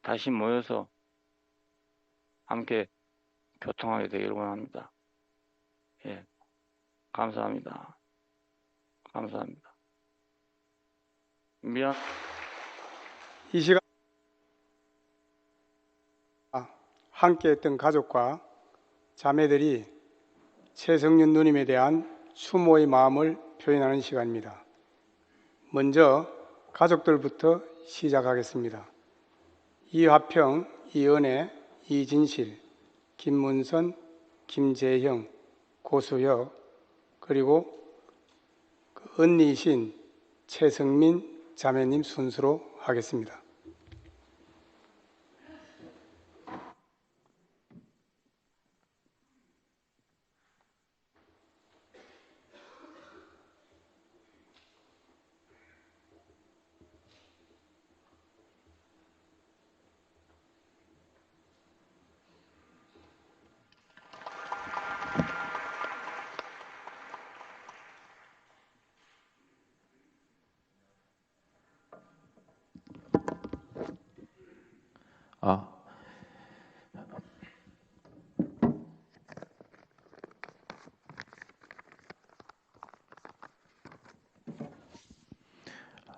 다시 모여서 함께 교통하게 되기를 원합니다. 예, 감사합니다. 감사합니다. 미안. 이 시간 함께했던 가족과 자매들이 최성윤 누님에 대한 추모의 마음을 표현하는 시간입니다. 먼저 가족들부터 시작하겠습니다. 이화평, 이은혜, 이진실, 김문선, 김재형, 고수혁, 그리고 언니이신 최성민 자매님 순서로 하겠습니다.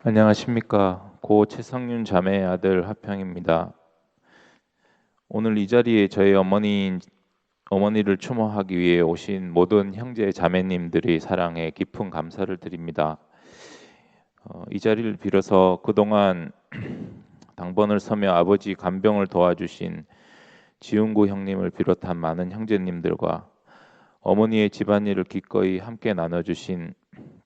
안녕하십니까. 고 최성윤 자매의 아들 화평입니다. 오늘 이 자리에 저희 어머니를 추모하기 위해 오신 모든 형제 자매님들이 사랑에 깊은 감사를 드립니다. 이 자리를 빌어서 그동안 당번을 서며 아버지 간병을 도와주신 지훈구 형님을 비롯한 많은 형제님들과 어머니의 집안일을 기꺼이 함께 나눠주신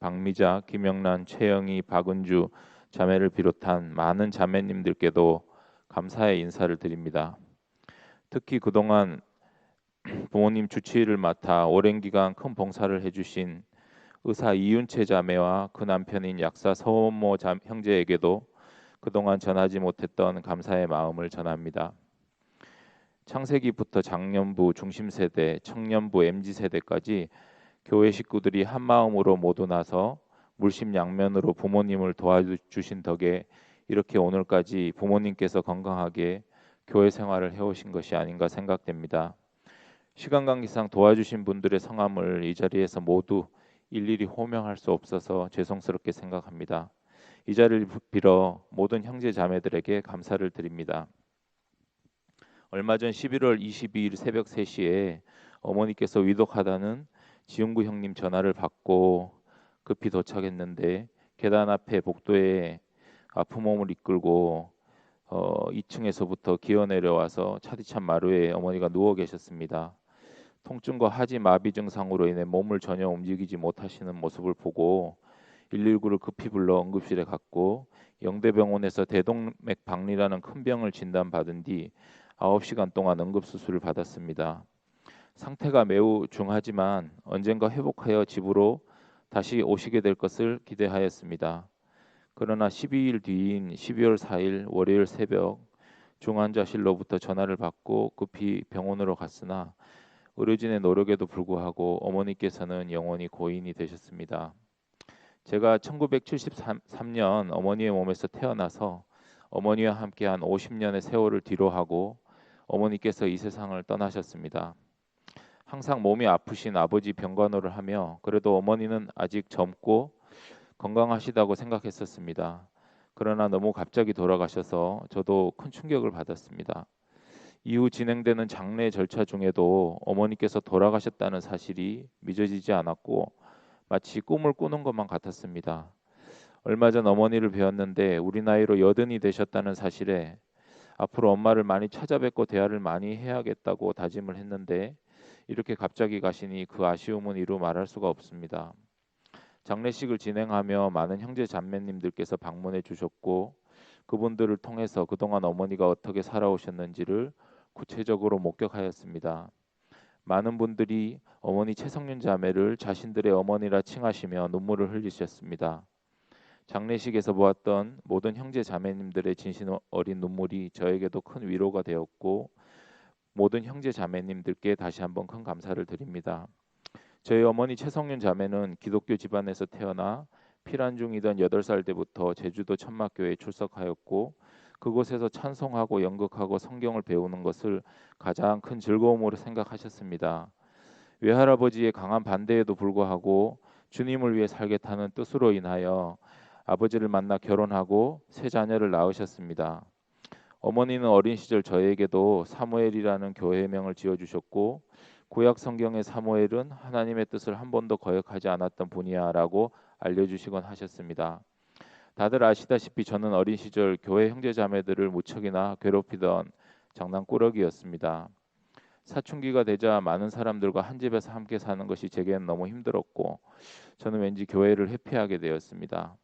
박미자, 김영란, 최영희, 박은주 자매를 비롯한 많은 자매님들께도 감사의 인사를 드립니다. 특히 그동안 부모님 주치의를 맡아 오랜 기간 큰 봉사를 해주신 의사 이윤채 자매와 그 남편인 약사 서원모 형제에게도 그동안 전하지 못했던 감사의 마음을 전합니다. 창세기부터 장년부, 중심세대, 청년부, MZ세대까지 교회 식구들이 한마음으로 모두 나서 물심양면으로 부모님을 도와주신 덕에 이렇게 오늘까지 부모님께서 건강하게 교회 생활을 해오신 것이 아닌가 생각됩니다. 시간 관계상 도와주신 분들의 성함을 이 자리에서 모두 일일이 호명할 수 없어서 죄송스럽게 생각합니다. 이 자리를 빌어 모든 형제 자매들에게 감사를 드립니다. 얼마 전 11월 22일 새벽 3시에 어머니께서 위독하다는 지훈구 형님 전화를 받고 급히 도착했는데 계단 앞에 복도에 아픈 몸을 이끌고 2층에서부터 기어 내려와서 차디찬 마루에 어머니가 누워 계셨습니다. 통증과 하지 마비 증상으로 인해 몸을 전혀 움직이지 못하시는 모습을 보고 119를 급히 불러 응급실에 갔고 영대병원에서 대동맥 박리라는 큰 병을 진단받은 뒤 9시간 동안 응급수술을 받았습니다. 상태가 매우 중하지만 언젠가 회복하여 집으로 다시 오시게 될 것을 기대하였습니다. 그러나 12일 뒤인 12월 4일 월요일 새벽 중환자실로부터 전화를 받고 급히 병원으로 갔으나 의료진의 노력에도 불구하고 어머니께서는 영원히 고인이 되셨습니다. 제가 1973년 어머니의 몸에서 태어나서 어머니와 함께한 50년의 세월을 뒤로하고 어머니께서 이 세상을 떠나셨습니다. 항상 몸이 아프신 아버지 병간호를 하며 그래도 어머니는 아직 젊고 건강하시다고 생각했었습니다. 그러나 너무 갑자기 돌아가셔서 저도 큰 충격을 받았습니다. 이후 진행되는 장례 절차 중에도 어머니께서 돌아가셨다는 사실이 믿어지지 않았고 마치 꿈을 꾸는 것만 같았습니다. 얼마 전 어머니를 뵈었는데 우리 나이로 80이 되셨다는 사실에 앞으로 엄마를 많이 찾아뵙고 대화를 많이 해야겠다고 다짐을 했는데 이렇게 갑자기 가시니 그 아쉬움은 이루 말할 수가 없습니다. 장례식을 진행하며 많은 형제 자매님들께서 방문해 주셨고 그분들을 통해서 그동안 어머니가 어떻게 살아오셨는지를 구체적으로 목격하였습니다. 많은 분들이 어머니 최성윤 자매를 자신들의 어머니라 칭하시며 눈물을 흘리셨습니다. 장례식에서 보았던 모든 형제 자매님들의 진심 어린 눈물이 저에게도 큰 위로가 되었고 모든 형제 자매님들께 다시 한번 큰 감사를 드립니다. 저희 어머니 최성윤 자매는 기독교 집안에서 태어나 피란 중이던 8살 때부터 제주도 천막교회에 출석하였고 그곳에서 찬송하고 연극하고 성경을 배우는 것을 가장 큰 즐거움으로 생각하셨습니다. 외할아버지의 강한 반대에도 불구하고 주님을 위해 살겠다는 뜻으로 인하여 아버지를 만나 결혼하고 세 자녀를 낳으셨습니다. 어머니는 어린 시절 저에게도 사무엘이라는 교회명을 지어주셨고 구약 성경의 사무엘은 하나님의 뜻을 한 번도 거역하지 않았던 분이야라고 알려주시곤 하셨습니다. 다들 아시다시피 저는 어린 시절 교회 형제자매들을 무척이나 괴롭히던 장난꾸러기였습니다. 사춘기가 되자 많은 사람들과 한 집에서 함께 사는 것이 제게는 너무 힘들었고 저는 왠지 교회를 회피하게 되었습니다.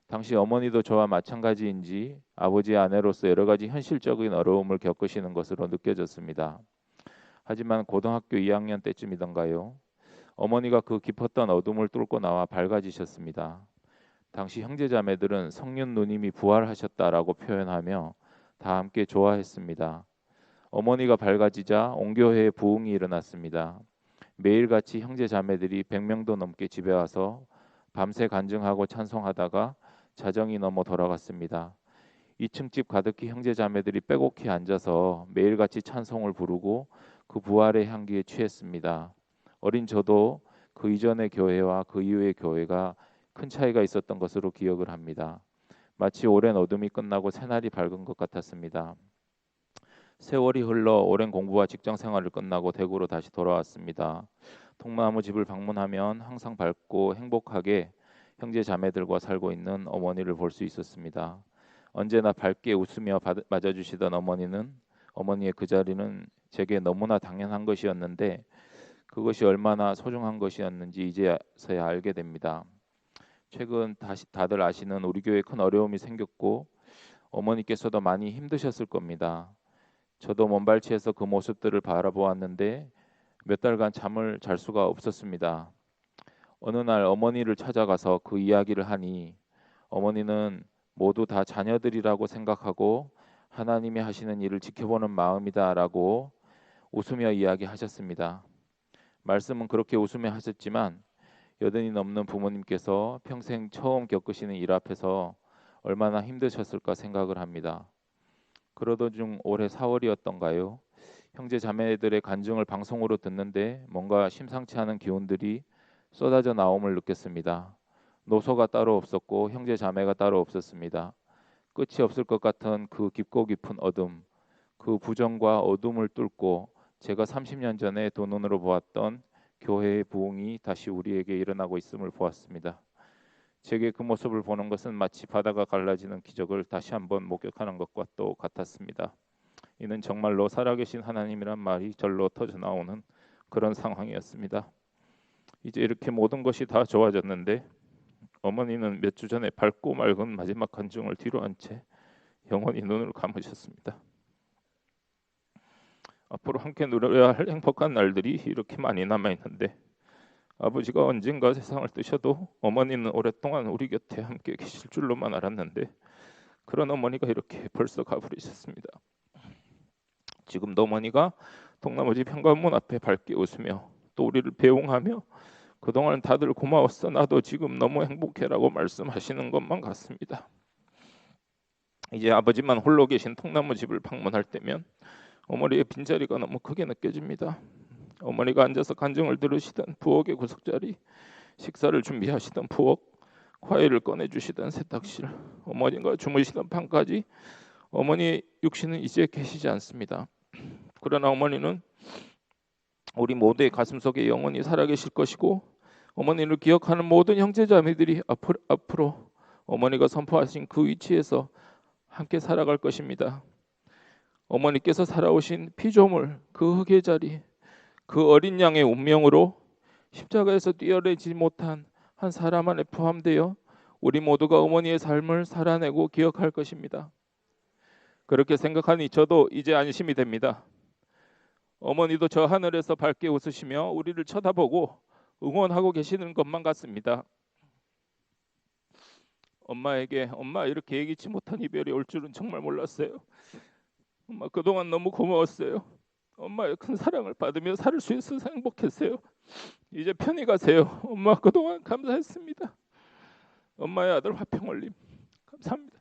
당시 어머니도 저와 마찬가지인지 아버지의 아내로서 여러 가지 현실적인 어려움을 겪으시는 것으로 느껴졌습니다. 하지만 고등학교 2학년 때쯤이던가요. 어머니가 그 깊었던 어둠을 뚫고 나와 밝아지셨습니다. 당시 형제자매들은 성륜 누님이 부활하셨다라고 표현하며 다 함께 좋아했습니다. 어머니가 밝아지자 온 교회에 부흥이 일어났습니다. 매일같이 형제자매들이 100명도 넘게 집에 와서 밤새 간증하고 찬송하다가 자정이 넘어 돌아갔습니다. 2층 집 가득히 형제자매들이 빼곡히 앉아서 매일같이 찬송을 부르고 그 부활의 향기에 취했습니다. 어린 저도 그 이전의 교회와 그 이후의 교회가 큰 차이가 있었던 것으로 기억을 합니다. 마치 오랜 어둠이 끝나고 새날이 밝은 것 같았습니다. 세월이 흘러 오랜 공부와 직장 생활을 끝나고 대구로 다시 돌아왔습니다. 통나무 집을 방문하면 항상 밝고 행복하게 형제 자매들과 살고 있는 어머니를 볼 수 있었습니다. 언제나 밝게 웃으며 맞아주시던 어머니의 그 자리는 제게 너무나 당연한 것이었는데 그것이 얼마나 소중한 것이었는지 이제서야 알게 됩니다. 최근 다들 아시는 우리 교회에 큰 어려움이 생겼고 어머니께서도 많이 힘드셨을 겁니다. 저도 먼발치에서 그 모습들을 바라보았는데 몇 달간 잠을 잘 수가 없었습니다. 어느 날 어머니를 찾아가서 그 이야기를 하니 어머니는 모두 다 자녀들이라고 생각하고 하나님이 하시는 일을 지켜보는 마음이다라고 웃으며 이야기하셨습니다. 말씀은 그렇게 웃으며 하셨지만 여든이 넘는 부모님께서 평생 처음 겪으시는 일 앞에서 얼마나 힘드셨을까 생각을 합니다. 그러던 중 올해 4월이었던가요? 형제 자매들의 간증을 방송으로 듣는데 뭔가 심상치 않은 기운들이 쏟아져 나옴을 느꼈습니다. 노소가 따로 없었고 형제 자매가 따로 없었습니다. 끝이 없을 것 같은 그 깊고 깊은 어둠, 그 부정과 어둠을 뚫고 제가 30년 전에 두 눈으로 보았던 교회의 부흥이 다시 우리에게 일어나고 있음을 보았습니다. 제게 그 모습을 보는 것은 마치 바다가 갈라지는 기적을 다시 한번 목격하는 것과 또 같았습니다. 이는 정말로 살아계신 하나님이란 말이 절로 터져 나오는 그런 상황이었습니다. 이제 이렇게 모든 것이 다 좋아졌는데 어머니는 몇 주 전에 밝고 맑은 마지막 간증을 뒤로 한 채 영원히 눈을 감으셨습니다. 앞으로 함께 누려야 할 행복한 날들이 이렇게 많이 남아있는데 아버지가 언젠가 세상을 뜨셔도 어머니는 오랫동안 우리 곁에 함께 계실 줄로만 알았는데 그런 어머니가 이렇게 벌써 가버리셨습니다. 지금도 어머니가 동나무집 현관문 앞에 밝게 웃으며 또 우리를 배웅하며 그동안 다들 고마웠어 나도 지금 너무 행복해라고 말씀하시는 것만 같습니다. 이제 아버지만 홀로 계신 통나무집을 방문할 때면 어머니의 빈자리가 너무 크게 느껴집니다. 어머니가 앉아서 간증을 들으시던 부엌의 구석자리, 식사를 준비하시던 부엌, 과일을 꺼내주시던 세탁실, 어머니가 주무시던 방까지 어머니의 육신은 이제 계시지 않습니다. 그러나 어머니는 우리 모두의 가슴속에 영원히 살아계실 것이고 어머니를 기억하는 모든 형제자매들이 앞으로 어머니가 선포하신 그 위치에서 함께 살아갈 것입니다. 어머니께서 살아오신 피조물, 그 흙의 자리, 그 어린 양의 운명으로 십자가에서 뛰어내지 못한 한 사람 안에 포함되어 우리 모두가 어머니의 삶을 살아내고 기억할 것입니다. 그렇게 생각하니 저도 이제 안심이 됩니다. 어머니도 저 하늘에서 밝게 웃으시며 우리를 쳐다보고 응원하고 계시는 것만 같습니다. 엄마에게 엄마 이렇게 예기치 못한 이별이 올 줄은 정말 몰랐어요. 엄마 그동안 너무 고마웠어요. 엄마의 큰 사랑을 받으며 살 수 있어서 행복했어요. 이제 편히 가세요. 엄마 그동안 감사했습니다. 엄마의 아들 화평월님 감사합니다.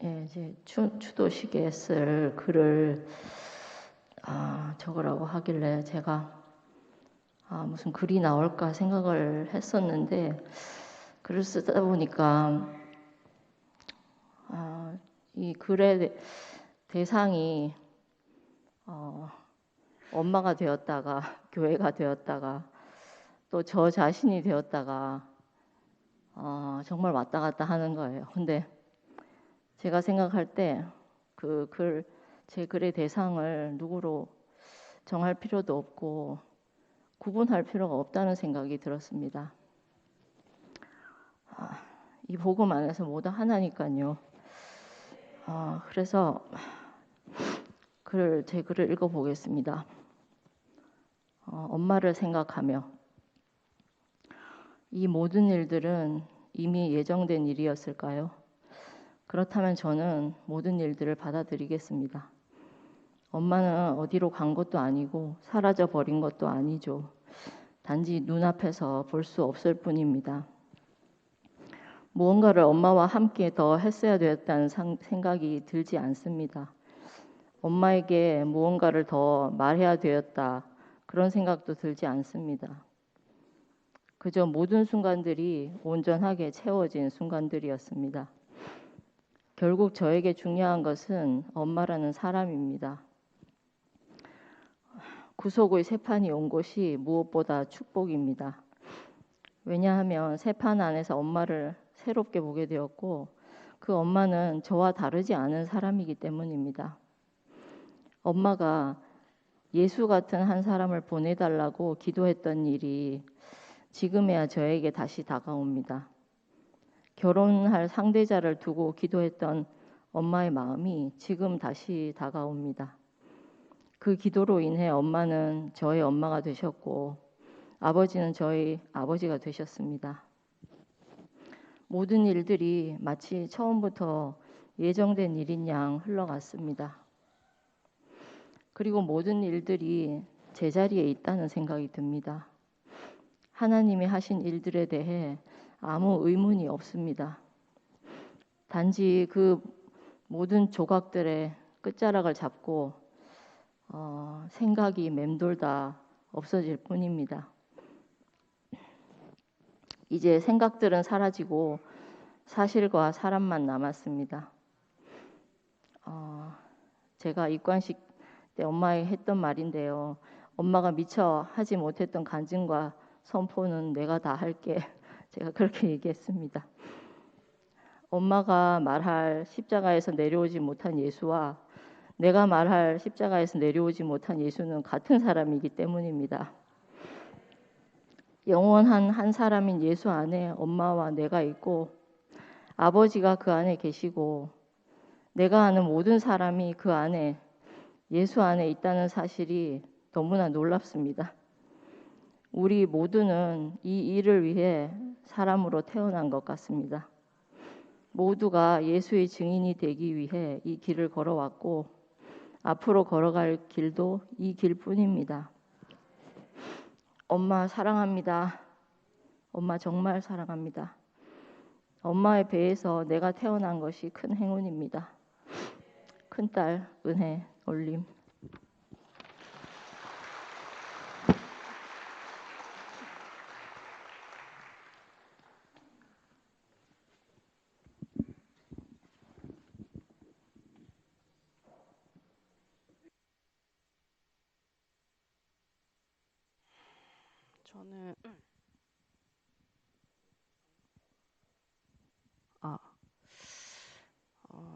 예, 이제 추도식에 쓸 글을 적으라고 하길래 제가 무슨 글이 나올까 생각을 했었는데 글을 쓰다 보니까 이 글의 대상이 엄마가 되었다가 교회가 되었다가 또 저 자신이 되었다가 정말 왔다 갔다 하는 거예요. 근데 제가 생각할 때 제 글의 대상을 누구로 정할 필요도 없고 구분할 필요가 없다는 생각이 들었습니다. 이 복음 안에서 모두 하나니까요. 그래서 제 글을 읽어보겠습니다. 엄마를 생각하며 이 모든 일들은 이미 예정된 일이었을까요? 그렇다면 저는 모든 일들을 받아들이겠습니다. 엄마는 어디로 간 것도 아니고 사라져 버린 것도 아니죠. 단지 눈앞에서 볼 수 없을 뿐입니다. 무언가를 엄마와 함께 더 했어야 되었다는 생각이 들지 않습니다. 엄마에게 무언가를 더 말해야 되었다. 그런 생각도 들지 않습니다. 그저 모든 순간들이 온전하게 채워진 순간들이었습니다. 결국 저에게 중요한 것은 엄마라는 사람입니다. 구속의 새 판이 온 것이 무엇보다 축복입니다. 왜냐하면 새 판 안에서 엄마를 새롭게 보게 되었고 그 엄마는 저와 다르지 않은 사람이기 때문입니다. 엄마가 예수 같은 한 사람을 보내달라고 기도했던 일이 지금에야 저에게 다시 다가옵니다. 결혼할 상대자를 두고 기도했던 엄마의 마음이 지금 다시 다가옵니다. 그 기도로 인해 엄마는 저의 엄마가 되셨고 아버지는 저의 아버지가 되셨습니다. 모든 일들이 마치 처음부터 예정된 일인 양 흘러갔습니다. 그리고 모든 일들이 제자리에 있다는 생각이 듭니다. 하나님이 하신 일들에 대해 아무 의문이 없습니다. 단지 그 모든 조각들의 끝자락을 잡고 생각이 맴돌다 없어질 뿐입니다. 이제 생각들은 사라지고 사실과 사람만 남았습니다. 제가 입관식 때 엄마에게 했던 말인데요. 엄마가 미처 하지 못했던 간증과 선포는 내가 다 할게. 제가 그렇게 얘기했습니다. 엄마가 말할 십자가에서 내려오지 못한 예수와 내가 말할 십자가에서 내려오지 못한 예수는 같은 사람이기 때문입니다. 영원한 한 사람인 예수 안에 엄마와 내가 있고 아버지가 그 안에 계시고 내가 아는 모든 사람이 그 안에 예수 안에 있다는 사실이 너무나 놀랍습니다. 우리 모두는 이 일을 위해 사람으로 태어난 것 같습니다. 모두가 예수의 증인이 되기 위해 이 길을 걸어왔고 앞으로 걸어갈 길도 이 길뿐입니다. 엄마 사랑합니다. 엄마 정말 사랑합니다. 엄마의 배에서 내가 태어난 것이 큰 행운입니다. 큰딸 은혜 올림.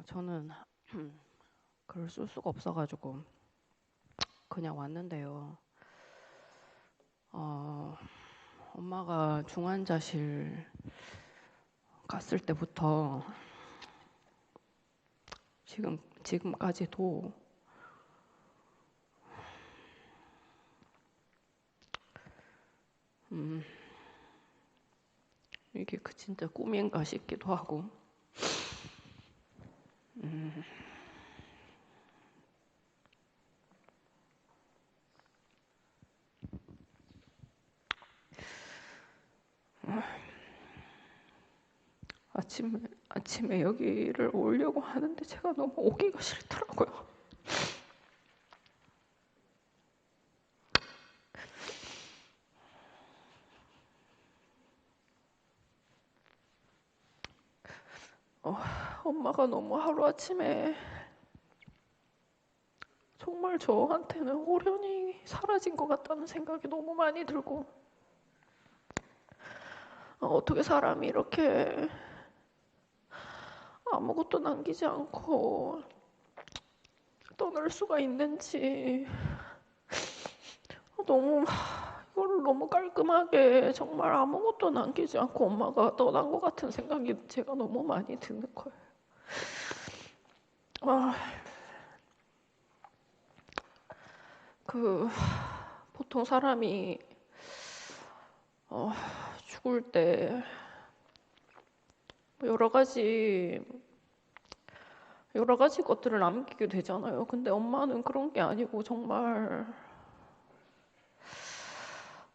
저는 글을 쓸 수가 없어가지고 그냥 왔는데요. 엄마가 중환자실 갔을 때부터 지금까지도 이게 진짜 꿈인가 싶기도 하고 아침에 여기를 오려고 하는데 제가 너무 오기가 싫더라고요. 엄마가 너무 하루아침에 정말 저한테는 호련히 사라진 것 같다는 생각이 너무 많이 들고, 어떻게 사람이 이렇게 아무것도 남기지 않고 떠날 수가 있는지, 이걸 너무 깔끔하게 정말 아무것도 남기지 않고 엄마가 떠난 것 같은 생각이 제가 너무 많이 드는 거예요. 보통 사람이 죽을 때 여러 가지 것들을 남기게 되잖아요. 근데 엄마는 그런 게 아니고 정말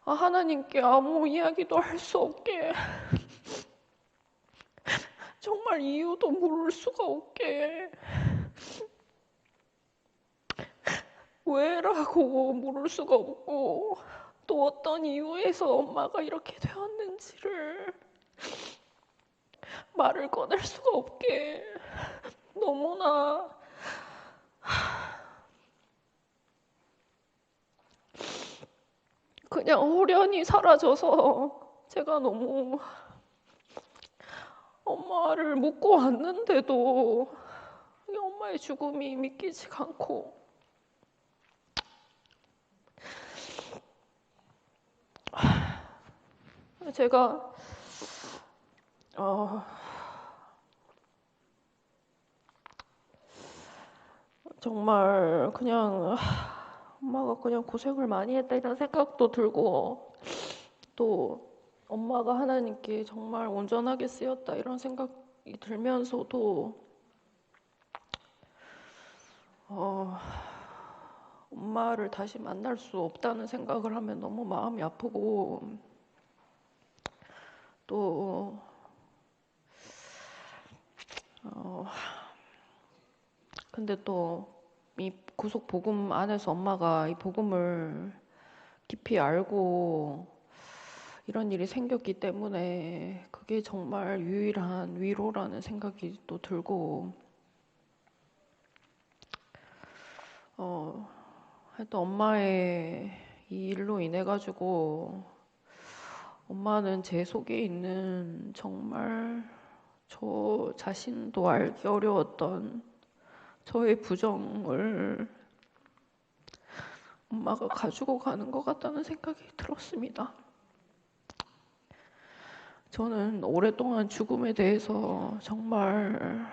하나님께 아무 이야기도 할 수 없게, 정말 이유도 물을 수가 없게, 왜라고 물을 수가 없고, 또 어떤 이유에서 엄마가 이렇게 되었는지를 말을 꺼낼 수가 없게, 너무나 그냥 호련히 사라져서 제가 너무 엄마를 묻고 왔는데도 이 엄마의 죽음이 믿기지가 않고, 제가 정말 그냥 엄마가 그냥 고생을 많이 했다 이런 생각도 들고, 또 엄마가 하나님께 정말 온전하게 쓰였다 이런 생각이 들면서도 엄마를 다시 만날 수 없다는 생각을 하면 너무 마음이 아프고, 또 근데 또 이 구속 복음 안에서 엄마가 이 복음을 깊이 알고 이런 일이 생겼기 때문에 그게 정말 유일한 위로라는 생각이 또 들고, 하여튼 엄마의 이 일로 인해 가지고 엄마는 제 속에 있는 정말 저 자신도 알기 어려웠던 저의 부정을 엄마가 가지고 가는 것 같다는 생각이 들었습니다. 저는 오랫동안 죽음에 대해서 정말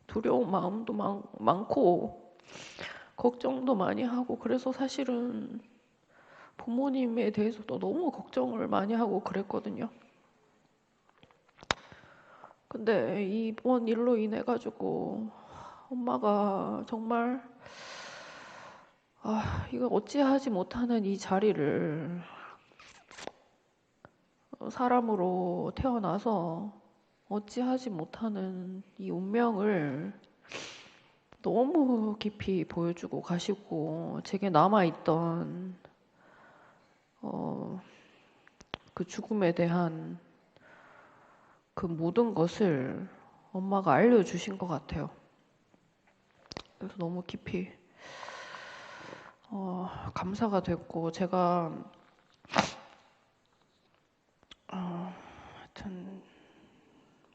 두려운 마음도 많고 걱정도 많이 하고, 그래서 사실은 부모님에 대해서도 너무 걱정을 많이 하고 그랬거든요. 근데 이번 일로 인해 가지고 엄마가 정말 이거 어찌하지 못하는 이 자리를 사람으로 태어나서 어찌하지 못하는 이 운명을 너무 깊이 보여주고 가시고, 제게 남아있던 그 죽음에 대한 그 모든 것을 엄마가 알려주신 것 같아요. 그래서 너무 깊이 감사가 됐고, 제가 하여튼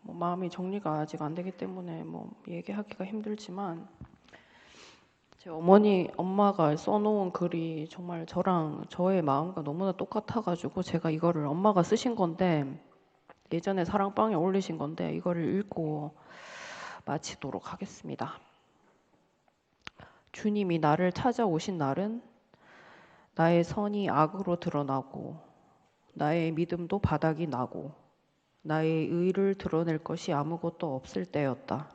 뭐 마음이 정리가 아직 안 되기 때문에 뭐 얘기하기가 힘들지만, 제 엄마가 써놓은 글이 정말 저랑 저의 마음과 너무나 똑같아가지고 제가 이거를, 엄마가 쓰신 건데 예전에 사랑방에 올리신 건데 이거를 읽고 마치도록 하겠습니다. 주님이 나를 찾아오신 날은 나의 선이 악으로 드러나고 나의 믿음도 바닥이 나고 나의 의를 드러낼 것이 아무것도 없을 때였다.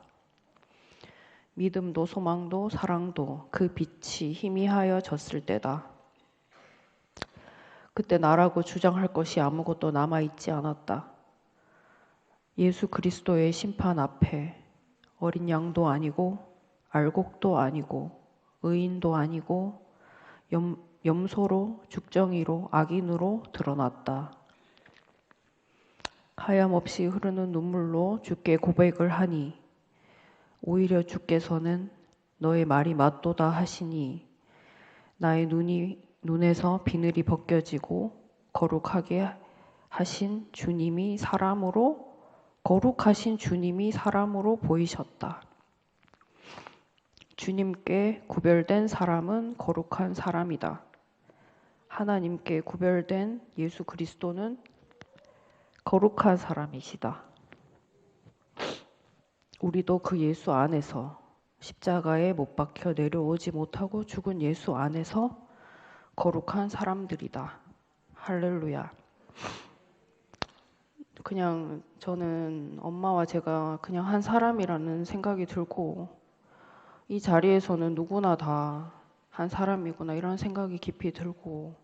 믿음도 소망도 사랑도 그 빛이 희미하여졌을 때다. 그때 나라고 주장할 것이 아무것도 남아있지 않았다. 예수 그리스도의 심판 앞에 어린 양도 아니고 알곡도 아니고 의인도 아니고 염소로 죽정이로 악인으로 드러났다. 하염없이 흐르는 눈물로 주께 고백을 하니 오히려 주께서는 너의 말이 맞도다 하시니 나의 눈에서 비늘이 벗겨지고 거룩하신 주님이 사람으로 보이셨다. 주님께 구별된 사람은 거룩한 사람이다. 하나님께 구별된 예수 그리스도는 거룩한 사람이시다. 우리도 그 예수 안에서 십자가에 못 박혀 내려오지 못하고 죽은 예수 안에서 거룩한 사람들이다. 할렐루야. 그냥 저는 엄마와 제가 그냥 한 사람이라는 생각이 들고 이 자리에서는 누구나 다 한 사람이구나 이런 생각이 깊이 들고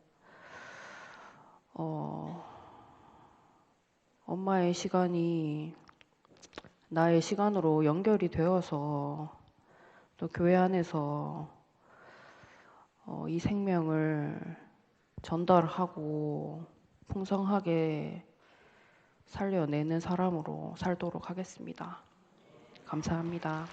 엄마의 시간이 나의 시간으로 연결이 되어서 또 교회 안에서 이 생명을 전달하고 풍성하게 살려내는 사람으로 살도록 하겠습니다. 감사합니다.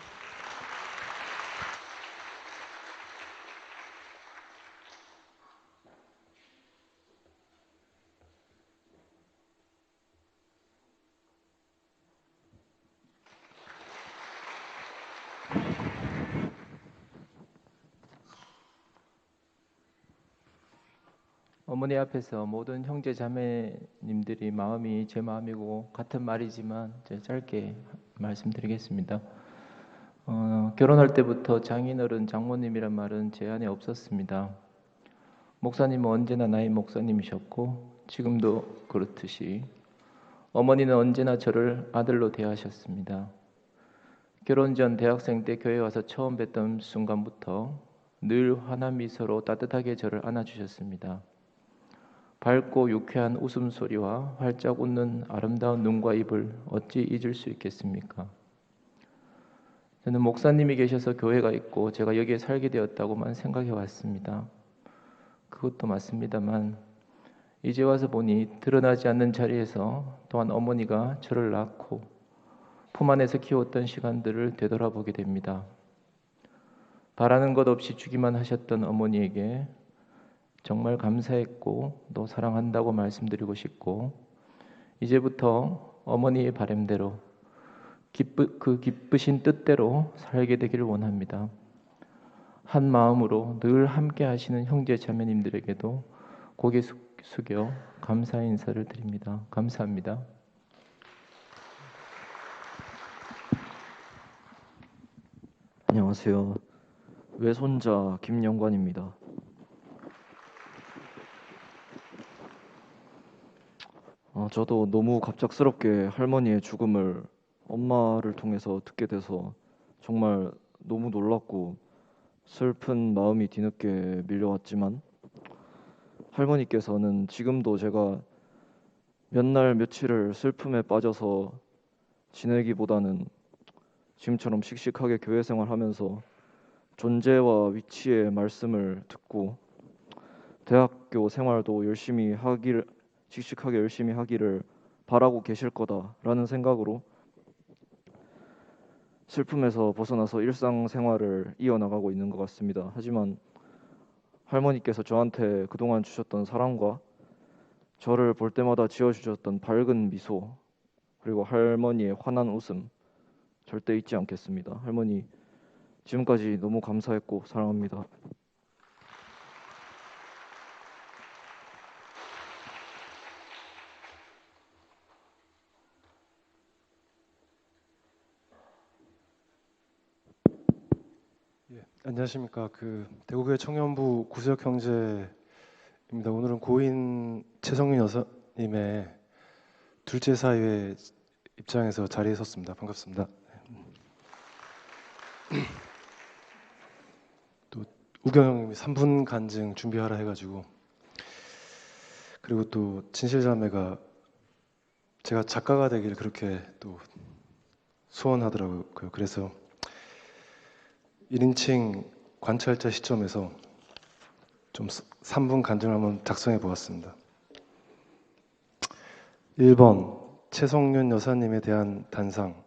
어머니 앞에서 모든 형제 자매님들이 마음이 제 마음이고 같은 말이지만 제가 짧게 말씀드리겠습니다. 결혼할 때부터 장인어른, 장모님이란 말은 제 안에 없었습니다. 목사님은 언제나 나의 목사님이셨고 지금도 그렇듯이 어머니는 언제나 저를 아들로 대하셨습니다. 결혼 전 대학생 때 교회 와서 처음 뵀던 순간부터 늘 환한 미소로 따뜻하게 저를 안아주셨습니다. 밝고 유쾌한 웃음소리와 활짝 웃는 아름다운 눈과 입을 어찌 잊을 수 있겠습니까? 저는 목사님이 계셔서 교회가 있고 제가 여기에 살게 되었다고만 생각해 왔습니다. 그것도 맞습니다만 이제 와서 보니 드러나지 않는 자리에서 또한 어머니가 저를 낳고 품 안에서 키웠던 시간들을 되돌아보게 됩니다. 바라는 것 없이 주기만 하셨던 어머니에게 정말 감사했고 또 사랑한다고 말씀드리고 싶고 이제부터 어머니의 바람대로 그 기쁘신 뜻대로 살게 되기를 원합니다. 한 마음으로 늘 함께 하시는 형제 자매님들에게도 고개 숙여 감사의 인사를 드립니다. 감사합니다. 안녕하세요. 외손자 김영관입니다. 저도 너무 갑작스럽게 할머니의 죽음을 엄마를 통해서 듣게 돼서 정말 너무 놀랐고 슬픈 마음이 뒤늦게 밀려왔지만 할머니께서는 지금도 제가 몇 날 며칠을 슬픔에 빠져서 지내기보다는 지금처럼 씩씩하게 교회 생활하면서 존재와 위치의 말씀을 듣고 대학교 생활도 씩씩하게 열심히 하기를 바라고 계실 거다라는 생각으로 슬픔에서 벗어나서 일상생활을 이어나가고 있는 것 같습니다. 하지만 할머니께서 저한테 그동안 주셨던 사랑과 저를 볼 때마다 지어주셨던 밝은 미소 그리고 할머니의 환한 웃음 절대 잊지 않겠습니다. 할머니 지금까지 너무 감사했고 사랑합니다. 안녕하십니까. 대구교회 청년부 구수혁 형제입니다. 오늘은 고인 최성윤 여사님의 둘째 사위의 입장에서 자리에 섰습니다. 반갑습니다. 또 우경 형님이 3분 간증 준비하라 해가지고 그리고 또 진실자매가 제가 작가가 되길 그렇게 또 소원하더라고요. 그래서 1인칭 관찰자 시점에서 좀 3분 간증을 한번 작성해 보았습니다. 1번 최성윤 여사님에 대한 단상.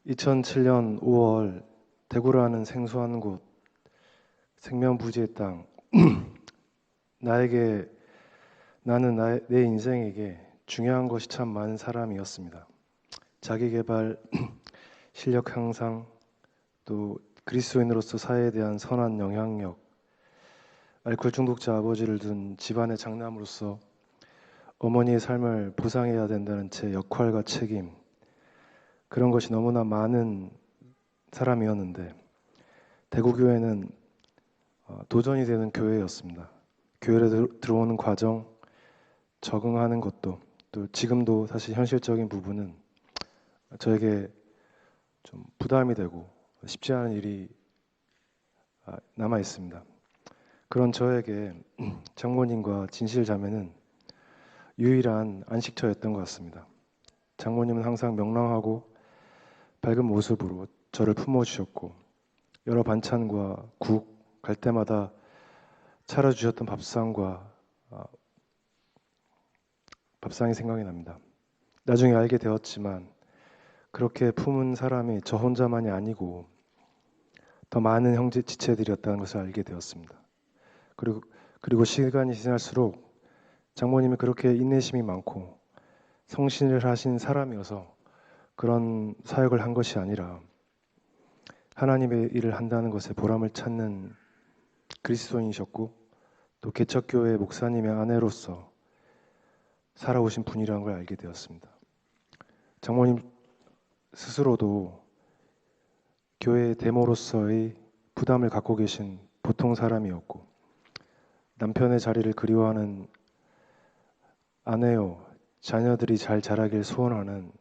2007년 5월 대구라는 생소한 곳, 생면부지의 땅. 나는 내 인생에게 중요한 것이 참 많은 사람이었습니다. 자기개발, 실력 향상, 또 그리스도인으로서 사회에 대한 선한 영향력, 알코올 중독자 아버지를 둔 집안의 장남으로서 어머니의 삶을 보상해야 된다는 제 역할과 책임, 그런 것이 너무나 많은 사람이었는데 대구교회는 도전이 되는 교회였습니다. 교회에 들어오는 과정, 적응하는 것도, 또 지금도 사실 현실적인 부분은 저에게 좀 부담이 되고 쉽지 않은 일이 남아 있습니다. 그런 저에게 장모님과 진실 자매는 유일한 안식처였던 것 같습니다. 장모님은 항상 명랑하고 밝은 모습으로 저를 품어주셨고 여러 반찬과 국 갈 때마다 차려주셨던 밥상이 생각이 납니다. 나중에 알게 되었지만 그렇게 품은 사람이 저 혼자만이 아니고 더 많은 형제 지체들이었다는 것을 알게 되었습니다. 그리고 시간이 지날수록 장모님이 그렇게 인내심이 많고 성실을 하신 사람이어서 그런 사역을 한 것이 아니라 하나님의 일을 한다는 것에 보람을 찾는 그리스도인이셨고 또 개척교회 목사님의 아내로서 살아오신 분이라는 걸 알게 되었습니다. 장모님 스스로도 교회의 대모로서의 부담을 갖고 계신 보통 사람이었고 남편의 자리를 그리워하는 아내요 자녀들이 잘 자라길 소원하는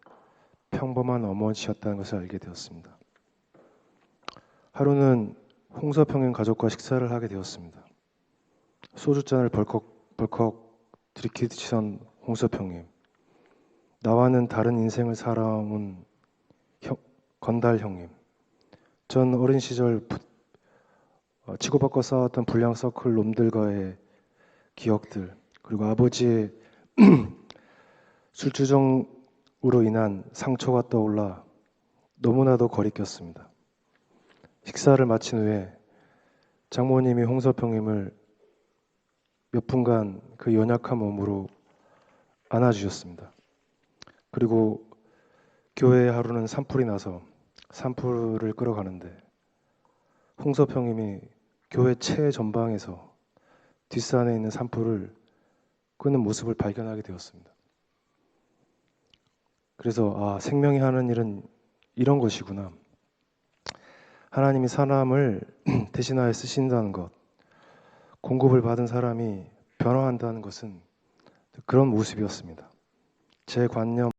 평범한 어머니였다는 것을 알게 되었습니다. 하루는 홍서평행 가족과 식사를 하게 되었습니다. 소주잔을 벌컥 들이키시던 홍서평님, 나와는 다른 인생을 살아온 건달 형님, 전 어린 시절 치고받고 싸웠던 불량 서클 놈들과의 기억들, 그리고 아버지의 술주정으로 인한 상처가 떠올라 너무나도 거리꼈습니다. 식사를 마친 후에 장모님이 홍서평님을 몇 분간 그 연약한 몸으로 안아주셨습니다. 그리고 교회의 하루는 산불이 나서 산불을 끌어가는데 홍서평님이 교회 최전방에서 뒷산에 있는 산불을 끄는 모습을 발견하게 되었습니다. 그래서 생명이 하는 일은 이런 것이구나. 하나님이 사람을 대신하여 쓰신다는 것, 공급을 받은 사람이 변화한다는 것은 그런 모습이었습니다. 제 관념